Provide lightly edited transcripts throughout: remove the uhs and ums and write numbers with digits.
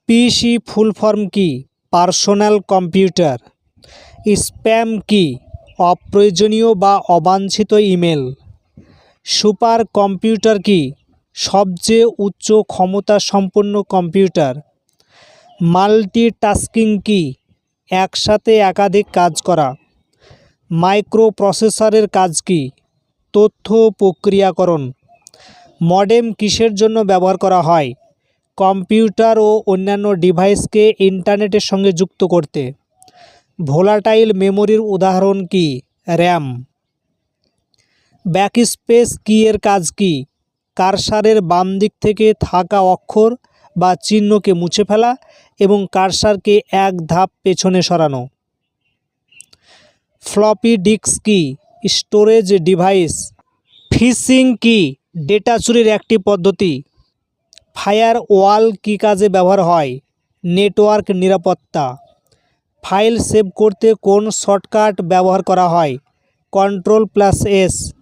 পিসি ফুল form কি? Personal computer. Spam কি? অপ্রয়োজনীয় বা অবাঞ্ছিত ইমেল। সুপার কম্পিউটার কি? সবচেয়ে উচ্চ ক্ষমতা সম্পন্ন কম্পিউটার। মাল্টিটাস্কিং কি? একসাথে একাধিক কাজ করা। মাইক্রোপ্রসেসরের কাজ কি? তথ্য প্রক্রিয়াকরণ। মডেম কিসের জন্য ব্যবহার করা হয়? কম্পিউটার ও অন্যান্য ডিভাইসকে ইন্টারনেটের সঙ্গে যুক্ত করতে। ভোলাটাইল মেমোরির উদাহরণ কি? র্যাম। ব্যাকস্পেস কি এর কাজ কি? কার্সারের বাম দিক থেকে থাকা অক্ষর বা চিহ্নকে মুছে ফেলা এবং কার্সারকে এক ধাপ পেছনে সরানো। ফ্লপি ডিস্ক কি? Storage device. ফিশিং কি? ডেটা চুরির একটি পদ্ধতি। ফায়ার ওয়াল কী কাজে ব্যবহার হয়? নেটওয়ার্ক নিরাপত্তা। ফাইল সেভ করতে কোন শর্টকাট ব্যবহার করা হয়? Ctrl+S।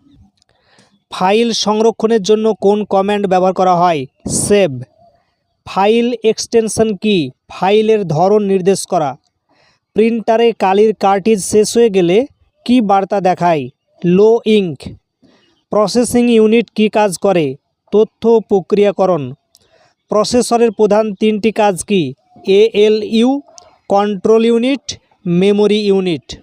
ফাইল সংরক্ষণের জন্য কোন কমান্ড ব্যবহার করা হয়? সেভ। ফাইল এক্সটেনশন কি? ফাইলের ধরন নির্দেশ করা। প্রিন্টারে কালির কার্ট্রিজ শেষ হয়ে গেলে কি বার্তা দেখায়? লো ইঙ্ক। প্রসেসিং ইউনিট কি কাজ করে? তথ্য প্রক্রিয়াকরণ। প্রসেসরের প্রধান তিনটি কাজ কি? ALU, control unit, memory unit.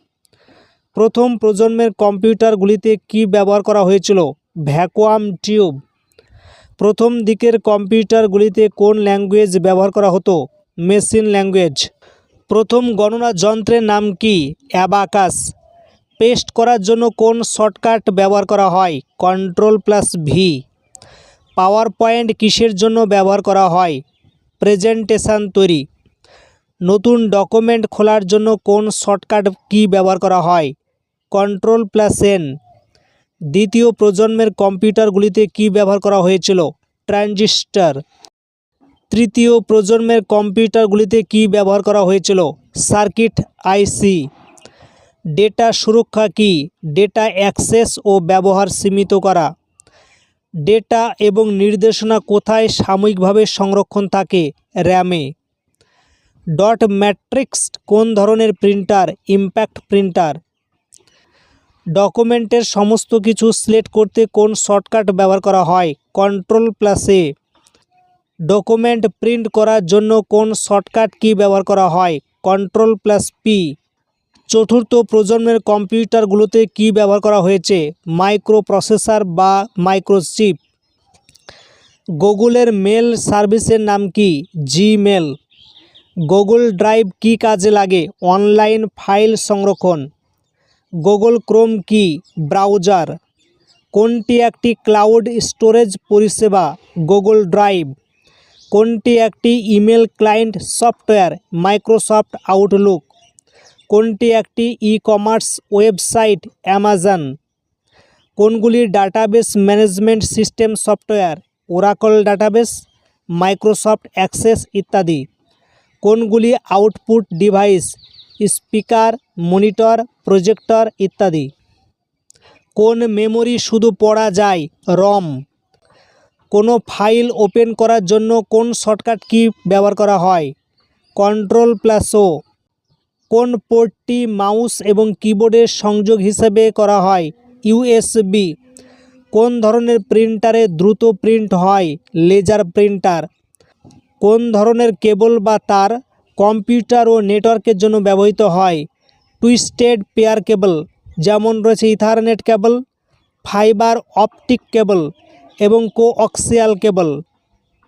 প্রথম প্রজন্মের কম্পিউটারগুলিতে কি ব্যবহার করা হয়েছিল? Vacuum tube. প্রথম দিকের কম্পিউটারগুলিতে কোন ল্যাঙ্গুয়েজ ব্যবহার করা হতো? Machine language. প্রথম গণনা যন্ত্রের নাম কি? অ্যাবাকাস। পেস্ট করার জন্য কোন শর্টকাট ব্যবহার করা হয়? Ctrl+V। পাওয়ার পয়েন্ট কিসের জন্য ব্যবহার করা হয়? প্রেজেন্টেশন তৈরি। নতুন ডকুমেন্ট খোলার জন্য কোন শর্টকাট কি ব্যবহার করা হয়? Ctrl+N। দ্বিতীয় প্রজন্মের কম্পিউটারগুলিতে কি ব্যবহার করা হয়েছিল? ট্রানজিস্টর। তৃতীয় প্রজন্মের কম্পিউটারগুলিতে কি ব্যবহার করা হয়েছিল? সার্কিট আইসি। ডেটা সুরক্ষা কি? ডেটা অ্যাক্সেস ও ব্যবহার সীমিত করা। ডেটা এবং নির্দেশনা কোথায় সাময়িকভাবে সংরক্ষণ থাকে? র্যামে। ডট ম্যাট্রিক্স কোন ধরনের প্রিন্টার? Impact printer. ডকুমেন্টের সমস্ত কিছু সিলেক্ট করতে কোন শর্টকাট ব্যবহার করা হয়? Ctrl+A। ডকুমেন্ট প্রিন্ট করার জন্য কোন শর্টকাট কি ব্যবহার করা হয়? Ctrl+P। চতুর্থ প্রজন্মের কম্পিউটারগুলোতে কি ব্যবহার করা হয়েছে? মাইক্রোপ্রসেসর বা মাইক্রোচিপ। গুগলের মেল সার্ভিসের নাম কি? জিমেল। গুগল ড্রাইভ কি কাজে লাগে? অনলাইন ফাইল সংরক্ষণ। গুগল ক্রোম কি? ব্রাউজার। কোনটি একটি ক্লাউড স্টোরেজ পরিষেবা? Google drive. কোনটি একটি email client software? Microsoft Outlook. কোনটি একটি ই-কমার্স ওয়েবসাইট? অ্যামাজন। কোনগুলি database management system software? Oracle database, Microsoft access ইত্যাদি। কোনগুলি output device? Speaker, monitor, projector ইত্যাদি। কোন মেমোরি শুধু পড়া যায়? রম। কোনো ফাইল ওপেন করার জন্য কোন শর্টকাট কি ব্যবহার করা হয়? Ctrl+O। কোন পোর্টটি মাউস এবং কিবোর্ডের সংযোগ হিসেবে করা হয়? USB। কোন ধরনের প্রিন্টারে দ্রুত প্রিন্ট হয়? Laser printer. কোন ধরনের কেবল বা তার কম্পিউটার ও নেটওয়ার্কের জন্য ব্যবহৃত হয়? টুইস্টেড পেয়ার কেবল, যেমন রয়েছে ইথারনেট কেবল, ফাইবার অপটিক কেবল এবং কোঅক্সিয়াল কেবল।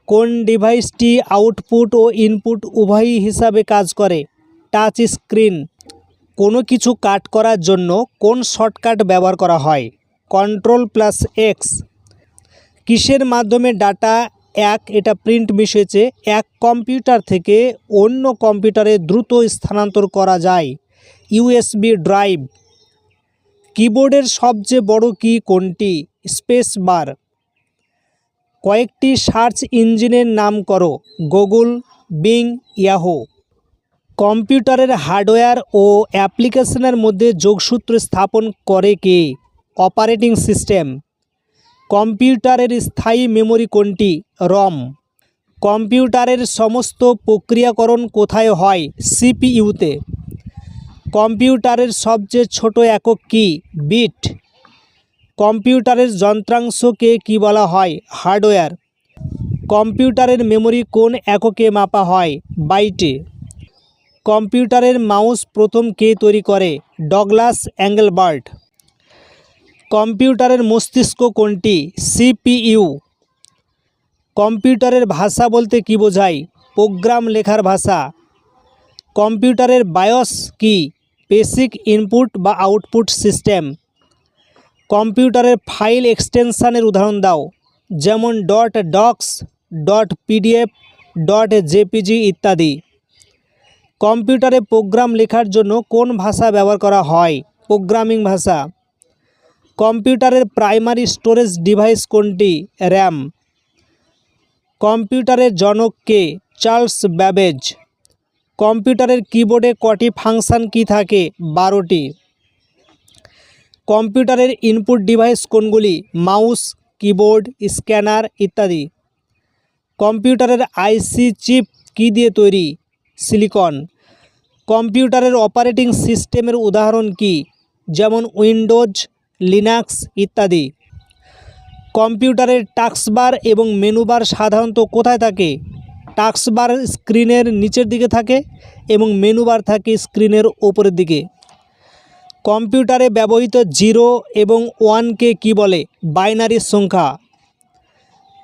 কোন ডিভাইসটি আউটপুট ও ইনপুট উভয়ই হিসাবে কাজ করে? Touch screen. কোনো কিছু কাট করার জন্য কোন শর্টকাট ব্যবহার করা হয়? Ctrl+X। কিসের মাধ্যমে ডাটা এটা প্রিন্ট মিস হয়েছে এক কম্পিউটার থেকে অন্য কম্পিউটারে দ্রুত স্থানান্তর করা যায়? USB drive. কিবোর্ডের সবচেয়ে বড় কি কোনটি? Space bar. কয়েকটি সার্চ ইঞ্জিনের নাম করো। Google, being, Yahoo. কম্পিউটারের হার্ডওয়্যার ও অ্যাপ্লিকেশনের মধ্যে যোগসূত্র স্থাপন করে কে? Operating system. কম্পিউটারের স্থায়ী মেমোরি কোনটি? রম। কম্পিউটারের সমস্ত প্রক্রিয়াকরণ কোথায় হয়? সিপিইউতে। কম্পিউটারের সবচেয়ে ছোট একক কি? বিট। কম্পিউটারের যন্ত্রাংশকে কি বলা হয়? হার্ডওয়্যার। কম্পিউটারের মেমরি কোন এককে মাপা হয়? বাইটে। কম্পিউটারের মাউস প্রথম কে তৈরি করে? ডগলাস অ্যাঙ্গেলবার্ট। কম্পিউটারের মস্তিষ্ক কোনটি? সিপিইউ। কম্পিউটারের ভাষা বলতে কি বোঝায়? প্রোগ্রাম লেখার ভাষা। কম্পিউটারের বায়োস কি? বেসিক ইনপুট বা আউটপুট সিস্টেম। কম্পিউটারের ফাইল এক্সটেনশানের উদাহরণ দাও, যেমন ডক্স, পিডিএফ, জেপিজি ইত্যাদি। কম্পিউটারে প্রোগ্রাম লেখার জন্য কোন ভাষা ব্যবহার করা হয়? প্রোগ্রামিং ভাষা। কম্পিউটারের প্রাইমারি স্টোরেজ ডিভাইস কোনটি? র্যাম। কম্পিউটারের জনক কে? Charles Babbage. কম্পিউটারের কিবোর্ডে কটি ফাংশন কি থাকে? 12টি। কম্পিউটারের ইনপুট ডিভাইস কোনগুলি? মাউস, কিবোর্ড, স্ক্যানার ইত্যাদি। কম্পিউটারের আইসি চিপ কি দিয়ে তৈরি? সিলিকন। কম্পিউটারের অপারেটিং সিস্টেমের উদাহরণ কি? যেমন উইন্ডোজ, লিনাক্স ইত্যাদি। কম্পিউটারের টাস্কবার এবং মেনুবার সাধারণত কোথায় থাকে? টাস্কবার স্ক্রিনের নিচের দিকে থাকে এবং মেনুবার থাকে স্ক্রিনের ওপরের দিকে। কম্পিউটারে ব্যবহৃত 0 এবং 1কে কি বলে? বাইনারি সংখ্যা।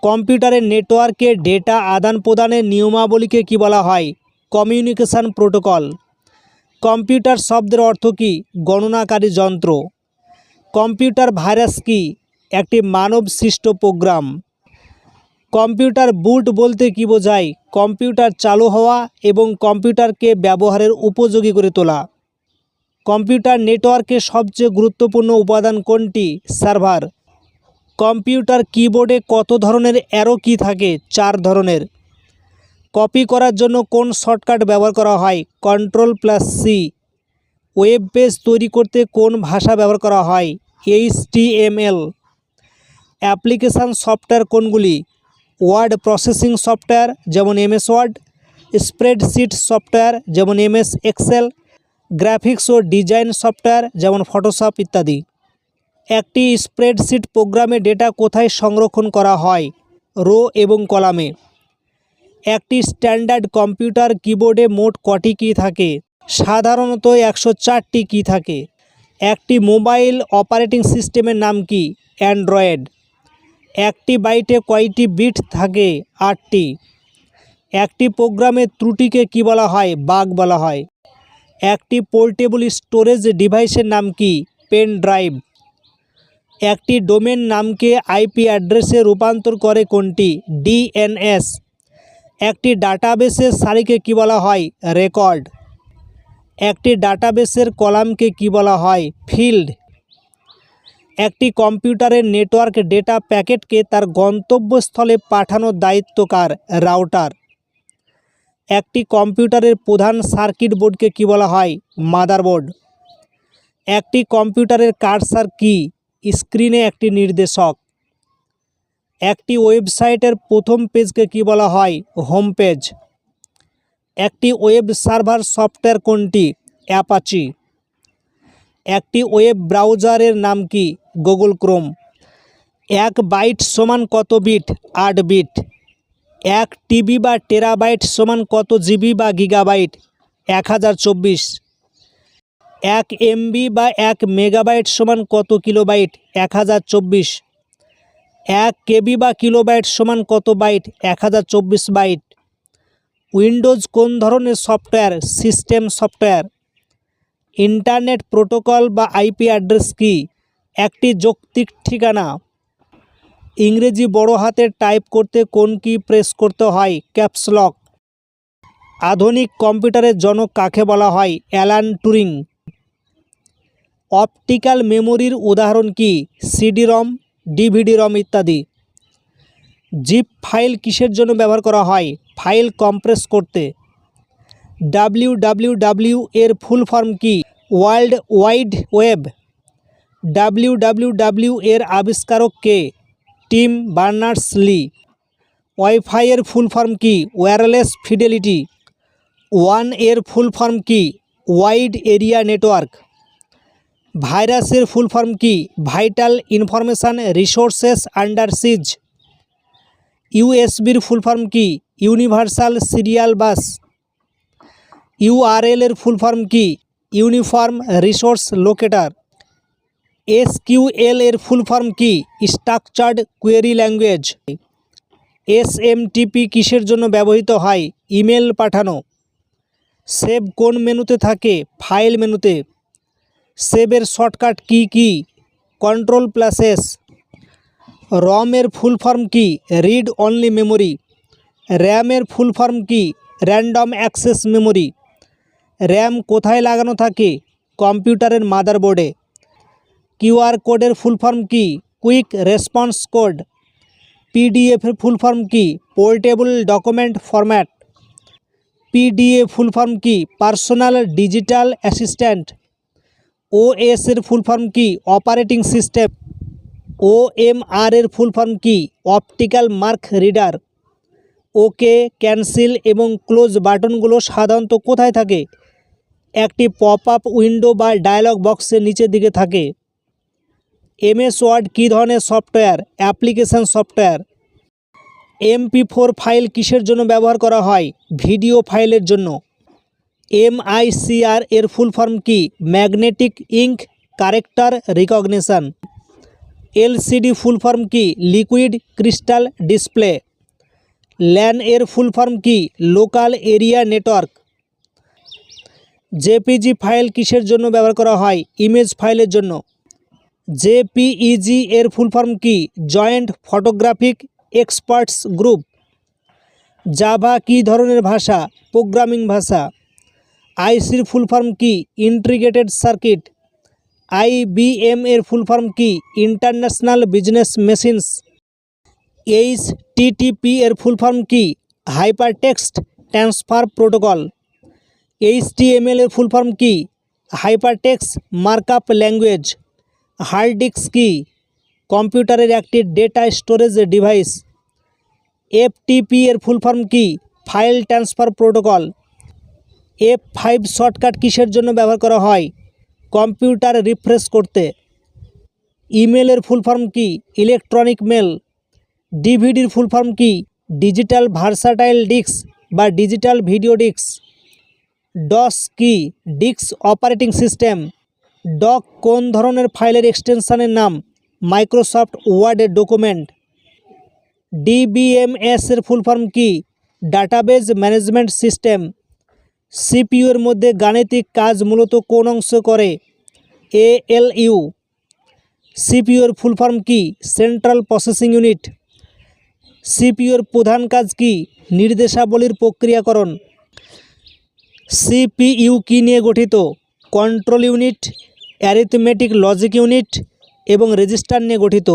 কম্পিউটারের নেটওয়ার্কে ডেটা আদান প্রদানের নিয়মাবলীকে কি বলা হয়? Communication protocol. কম্পিউটার শব্দের অর্থ কি? গণনাকারী যন্ত্র। কম্পিউটার ভাইরাস কি? একটি মানব সৃষ্ট প্রোগ্রাম। কম্পিউটার বুট বলতে কি বোঝায়? কম্পিউটার চালু হওয়া এবং কম্পিউটারকে ব্যবহারের উপযোগী করে তোলা। কম্পিউটার নেটওয়ার্কের সবচেয়ে গুরুত্বপূর্ণ উপাদান কোনটি? সার্ভার। কম্পিউটার কিবোর্ডে কত ধরনের অ্যারো কি থাকে? 4 ধরনের। কপি করার জন্য কোন শর্টকাট ব্যবহার করা হয়? Ctrl+C। ওয়েব পেজ তৈরি করতে কোন ভাষা ব্যবহার করা হয়? HTML। অ্যাপ্লিকেশান সফটওয়্যার কোনগুলি? ওয়ার্ড প্রসেসিং সফটওয়্যার যেমন MS ওয়ার্ড, স্প্রেডশিট সফটওয়্যার যেমন MS এক্সেল, গ্রাফিক্স ও ডিজাইন সফটওয়্যার যেমন ফটোশপ ইত্যাদি। একটি স্প্রেডশিট প্রোগ্রামে ডেটা কোথায় সংরক্ষণ করা হয়? রো এবং কলামে। একটি স্ট্যান্ডার্ড কম্পিউটার কিবোর্ডে মোট কটি কি থাকে? সাধারণত 104টি কি থাকে। একটি মোবাইল অপারেটিং সিস্টেমের নাম কি? অ্যান্ড্রয়েড। একটি বাইটে কয়টি বিট থাকে? 8টি। একটি প্রোগ্রামের ত্রুটিকে কি বলা হয়? বাগ বলা হয়। একটি পোর্টেবল স্টোরেজ ডিভাইসের নাম কি? Pen drive. একটি ডোমেন নামকে আইপি অ্যাড্রেসে রূপান্তর করে কোনটি? DNS। একটি ডাটাবেসের সারিকে কি বলা হয়? রেকর্ড। একটি ডাটাবেসের কলামকে কি বলা হয়? ফিল্ড। একটি কম্পিউটারের নেটওয়ার্ক ডেটা প্যাকেটকে তার গন্তব্যস্থলে পাঠানোর দায়িত্ব কার? রাউটার। একটি কম্পিউটারের প্রধান সার্কিট বোর্ডকে কি বলা হয়? মাদারবোর্ড। একটি কম্পিউটারের কার্সার কি? স্ক্রিনে একটি নির্দেশক। একটি ওয়েবসাইটের প্রথম পেজকে কি বলা হয়? Home page. একটি ওয়েব সার্ভার সফটওয়্যার কোনটি? অ্যাপাচি। একটি ওয়েব ব্রাউজারের নাম কি? Google Chrome. 1 বাইট সমান কত বিট? 8 বিট। 1 টিবি বা টেরাবাইট সমান কত জিবি বা গিগাবাইট? 1024। 1 এমবি বা 1 মেগাবাইট সমান কত কিলোবাইট? 1024। 1 কেবি বা কিলোবাইট সমান কত বাইট? 1024 বাইট। উইন্ডোজ কোন ধরনের software? System software. Internet protocol বা আইপি অ্যাড্রেস কি? একটি যৌক্তিক ঠিকানা। ইংরেজি বড় হাতের টাইপ করতে কোন কি প্রেস করতে হয়? Caps lock. আধুনিক কম্পিউটারের জনক কাকে বলা হয়? Alan Turing. অপটিক্যাল মেমোরির উদাহরণ কি? CD-ROM, DVD-ROM ইত্যাদি। জিপ ফাইল কিসের জন্য ব্যবহার করা হয়? ফাইল কম্প্রেস করতে। www এর ফুল ফর্ম কি? World wide web. www এর আবিষ্কারক কে? Tim Berners Lee. ওয়াইফাই এর ফুল ফর্ম কি ওয়্যারলেস ফিডেলিটি। ওয়ান এর ফুল ফর্ম কি ওয়াইড এরিয়া নেটওয়ার্ক। ভাইরাসের ফুল ফর্ম কি vital information resources under seize. ইউএসবির ফুল ফর্ম কি ইউনিভার্সাল সিরিয়াল বাস। ইউআরএল এর ফুল ফর্ম কি ইউনিফর্ম রিসোর্স লোকেটার। এসকিউএল এর ফুল ফর্ম কি স্ট্রাকচার্ড কোয়েরি ল্যাঙ্গুয়েজ। এসএমটিপি কিসের জন্য ব্যবহৃত হয় ইমেল পাঠানো। সেভ কোন মেনুতে থাকে ফাইল মেনুতে। সেভের শর্টকাট কি কি কন্ট্রোল প্লাস এস। রম এর ফুল ফর্ম কি রিড অনলি মেমোরি। র্যামের ফুল ফর্ম কি র্যান্ডম অ্যাক্সেস মেমোরি। র্যাম কোথায় লাগানো থাকে কম্পিউটারের মাদারবোর্ডে। কিউআর কোডের ফুল ফর্ম কি কুইক রেসপন্স কোড। পিডিএফের ফুল ফর্ম কি portable document format. PDA full form কি পার্সোনাল ডিজিটাল অ্যাসিস্ট্যান্ট। ওএস এর ফুল ফর্ম কি অপারেটিং সিস্টেম। ওএমআর এর ফুল ফর্ম কি optical mark reader. Okay cancel এবং ক্লোজ বাটনগুলো সাধারণত কোথায় থাকে একটি পপ আপ উইন্ডো বা ডায়লগ বক্সের নিচের দিকে থাকে। এমএস ওয়ার্ড কী ধরনের software application software. MP4 file কিসের জন্য ব্যবহার করা হয় ভিডিও ফাইলের জন্য। MICR এর ফুল ফর্ম কি magnetic ink character recognition. LCD ফুল ফর্ম কি লিকুইড ক্রিস্টাল ডিসপ্লে। ল্যান এর ফুল ফর্ম কি local area network. JPG file কিসের জন্য ব্যবহার করা হয় ইমেজ ফাইলের জন্য। JPEG এর ফুল ফর্ম কি joint photographic experts group. Java কী ধরনের ভাষা প্রোগ্রামিং ভাষা। আইসির ফুল ফর্ম কি ইন্টিগ্রেটেড সার্কিট। IBM এর ফুল ফর্ম কি ইন্টারন্যাশনাল বিজনেস মেশিনস। HTTP এর ফুল ফর্ম কি হাইপারটেক্সট ট্রান্সফার প্রোটোকল। HTML এর ফুল ফর্ম কি hypertext markup language. Hard disk কি কম্পিউটারের একটি ডেটা স্টোরেজ ডিভাইস। FTP এর ফুল ফর্ম কি file transfer protocol. F5 shortcut কিসের জন্য ব্যবহার করা হয় কম্পিউটার রিফ্রেশ করতে। ইমেলের ফুল ফর্ম কি ইলেকট্রনিক মেল। ডিভিডির ফুল ফর্ম কি ডিজিটাল ভার্সাটাইল ডিস্ক বা ডিজিটাল ভিডিও ডিস্ক। ডস কি ডিস্ক অপারেটিং সিস্টেম। ডক কোন ধরনের ফাইলের এক্সটেনশনের নাম মাইক্রোসফট ওয়ার্ডের ডকুমেন্ট। DBMS এর ফুল ফর্ম কি ডাটাবেজ ম্যানেজমেন্ট সিস্টেম। CPU এর মধ্যে গাণিতিক কাজ মূলত কোন অংশ করে ALU। CPU এর ফুল ফর্ম কি সেন্ট্রাল প্রসেসিং ইউনিট। CPU এর প্রধান কাজ কি নির্দেশাবলীর প্রক্রিয়াকরণ। CPU কি নিয়ে গঠিত control unit arithmetic logic unit এবং রেজিস্টার নিয়ে গঠিত।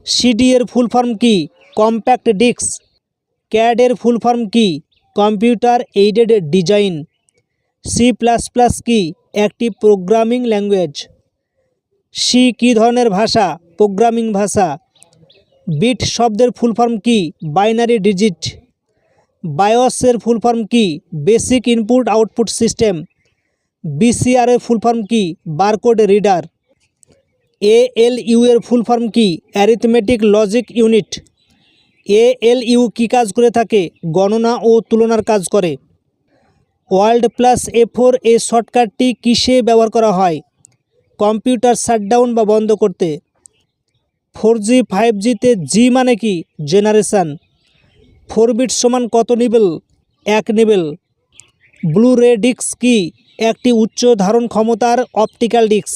CD এর ফুল ফর্ম কি কম্প্যাক্ট ডিস্ক। CAD এর ফুল ফর্ম কি কম্পিউটার এইডেড ডিজাইন। C++ কি একটি প্রোগ্রামিং ল্যাঙ্গুয়েজ। C কী ধরনের ভাষা প্রোগ্রামিং ভাষা। বিট শব্দের ফুল ফর্ম কি বাইনারি ডিজিট। বায়োস এর ফুল ফর্ম কি basic input output system. BCR এর ফুল ফর্ম কি বারকোড রিডার। ALU এর ফুল ফর্ম কি অ্যারিথমেটিক লজিক ইউনিট। ALU কি কাজ করে থাকে গণনা ও তুলনার কাজ করে। ওয়ার্ল্ড প্লাস A4 এই শর্টকাটটি কিসে ব্যবহার করা হয় কম্পিউটার শাটডাউন বা বন্ধ করতে। 4G 5Gতে জি মানে কি জেনারেশান। 4 বিট সমান কত নিবেল 1 নিবেল। ব্লু রে ডিস্ক কি একটি উচ্চ ধারণ ক্ষমতার অপটিক্যাল ডিস্ক।